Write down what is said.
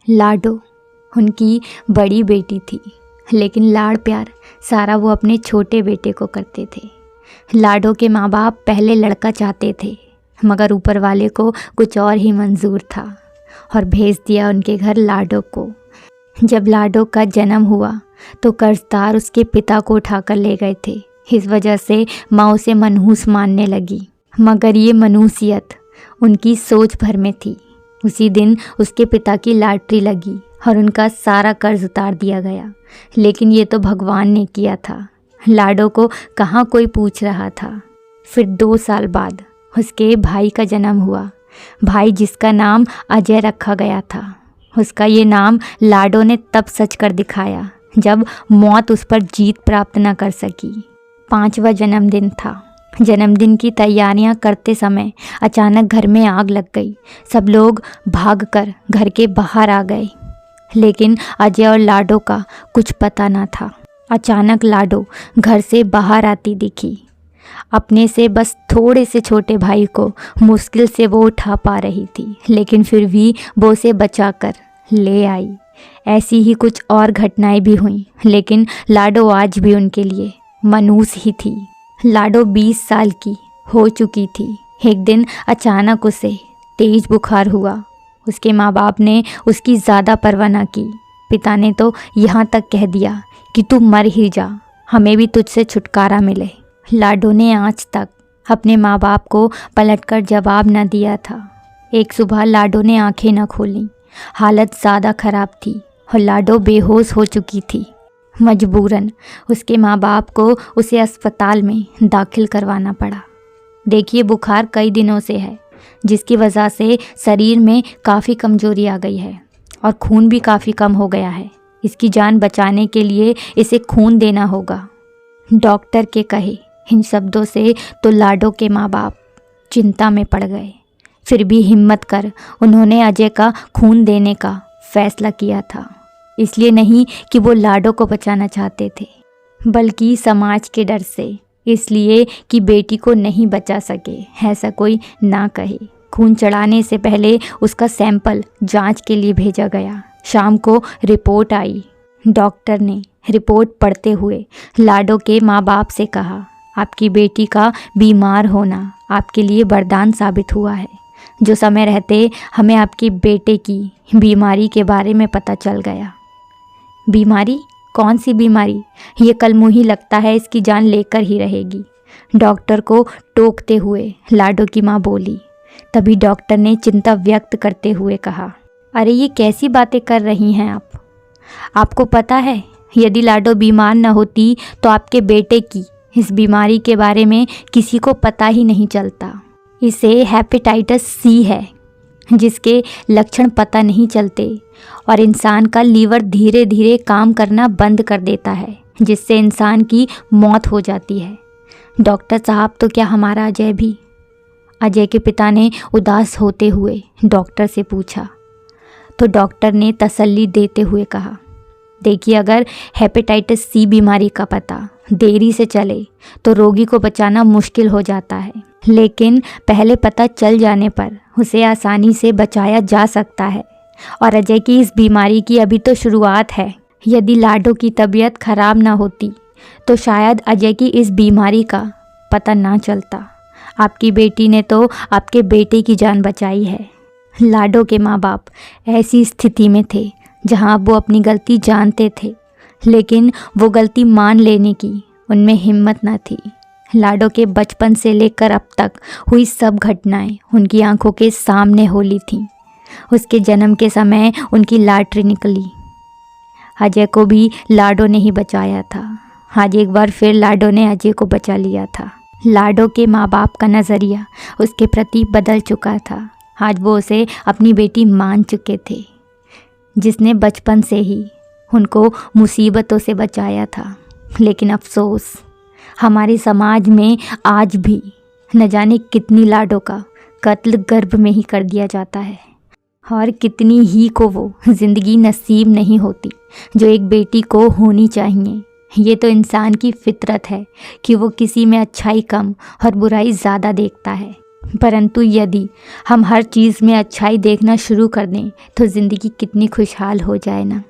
लाडो उनकी बड़ी बेटी थी, लेकिन लाड़ प्यार सारा वो अपने छोटे बेटे को करते थे। लाडो के माँ बाप पहले लड़का चाहते थे, मगर ऊपर वाले को कुछ और ही मंजूर था और भेज दिया उनके घर लाडो को। जब लाडो का जन्म हुआ तो कर्जदार उसके पिता को उठाकर ले गए थे। इस वजह से माँ उसे मनहूस मानने लगी, मगर ये मनहूसियत उनकी सोच भर में थी। उसी दिन उसके पिता की लॉटरी लगी और उनका सारा कर्ज उतार दिया गया। लेकिन ये तो भगवान ने किया था, लाडो को कहाँ कोई पूछ रहा था। फिर 2 साल बाद उसके भाई का जन्म हुआ। भाई जिसका नाम अजय रखा गया था। उसका ये नाम लाडो ने तब सच कर दिखाया जब मौत उस पर जीत प्राप्त न कर सकी। 5वां जन्मदिन था। जन्मदिन की तैयारियां करते समय अचानक घर में आग लग गई। सब लोग भागकर घर के बाहर आ गए, लेकिन अजय और लाडो का कुछ पता न था। अचानक लाडो घर से बाहर आती दिखी। अपने से बस थोड़े से छोटे भाई को मुश्किल से वो उठा पा रही थी, लेकिन फिर भी वो उसे बचाकर ले आई। ऐसी ही कुछ और घटनाएं भी हुईं, लेकिन लाडो आज भी उनके लिए मनहूस ही थी। लाडो 20 साल की हो चुकी थी। एक दिन अचानक उसे तेज बुखार हुआ। उसके माँ बाप ने उसकी ज़्यादा परवाह न की। पिता ने तो यहाँ तक कह दिया कि तू मर ही जा, हमें भी तुझसे छुटकारा मिले। लाडो ने आज तक अपने माँ बाप को पलटकर जवाब न दिया था। एक सुबह लाडो ने आंखें न खोलीं। हालत ज़्यादा ख़राब थी और लाडो बेहोश हो चुकी थी। मजबूरन उसके माँ बाप को उसे अस्पताल में दाखिल करवाना पड़ा। देखिए, बुखार कई दिनों से है, जिसकी वजह से शरीर में काफ़ी कमजोरी आ गई है और खून भी काफ़ी कम हो गया है। इसकी जान बचाने के लिए इसे खून देना होगा। डॉक्टर के कहे इन शब्दों से तो लाडो के माँ बाप चिंता में पड़ गए। फिर भी हिम्मत कर उन्होंने अजय का खून देने का फैसला किया था। इसलिए नहीं कि वो लाडो को बचाना चाहते थे, बल्कि समाज के डर से, इसलिए कि बेटी को नहीं बचा सके ऐसा कोई ना कहे। खून चढ़ाने से पहले उसका सैंपल जांच के लिए भेजा गया। शाम को रिपोर्ट आई। डॉक्टर ने रिपोर्ट पढ़ते हुए लाडो के माँ बाप से कहा, आपकी बेटी का बीमार होना आपके लिए वरदान साबित हुआ है। जो समय रहते हमें आपके बेटे की बीमारी के बारे में पता चल गया। बीमारी? कौन सी बीमारी? ये कलमुही लगता है इसकी जान लेकर ही रहेगी। डॉक्टर को टोकते हुए लाडो की माँ बोली। तभी डॉक्टर ने चिंता व्यक्त करते हुए कहा, अरे ये कैसी बातें कर रही हैं आप? आपको पता है यदि लाडो बीमार न होती तो आपके बेटे की इस बीमारी के बारे में किसी को पता ही नहीं चलता। इसे हेपेटाइटिस सी है, जिसके लक्षण पता नहीं चलते और इंसान का लीवर धीरे धीरे काम करना बंद कर देता है, जिससे इंसान की मौत हो जाती है। डॉक्टर साहब, तो क्या हमारा अजय भी? अजय के पिता ने उदास होते हुए डॉक्टर से पूछा। तो डॉक्टर ने तसल्ली देते हुए कहा, देखिए, अगर हेपेटाइटिस सी बीमारी का पता देरी से चले तो रोगी को बचाना मुश्किल हो जाता है, लेकिन पहले पता चल जाने पर उसे आसानी से बचाया जा सकता है। और अजय की इस बीमारी की अभी तो शुरुआत है। यदि लाडो की तबीयत खराब ना होती तो शायद अजय की इस बीमारी का पता ना चलता। आपकी बेटी ने तो आपके बेटे की जान बचाई है। लाडो के माँ बाप ऐसी स्थिति में थे जहाँ वो अपनी गलती जानते थे, लेकिन वो गलती मान लेने की उनमें हिम्मत न थी। लाडो के बचपन से लेकर अब तक हुई सब घटनाएं उनकी आंखों के सामने होली थीं। उसके जन्म के समय उनकी लॉटरी निकली। अजय को भी लाडो ने ही बचाया था। आज एक बार फिर लाडो ने अजय को बचा लिया था। लाडो के माँ बाप का नज़रिया उसके प्रति बदल चुका था। आज वो उसे अपनी बेटी मान चुके थे, जिसने बचपन से ही उनको मुसीबतों से बचाया था। लेकिन अफसोस, हमारे समाज में आज भी न जाने कितनी लाडो का कत्ल गर्भ में ही कर दिया जाता है और कितनी ही को वो ज़िंदगी नसीब नहीं होती जो एक बेटी को होनी चाहिए। ये तो इंसान की फितरत है कि वो किसी में अच्छाई कम और बुराई ज़्यादा देखता है परंतु यदि हम हर चीज़ में अच्छाई देखना शुरू कर दें तो ज़िंदगी कितनी खुशहाल हो जाए ना।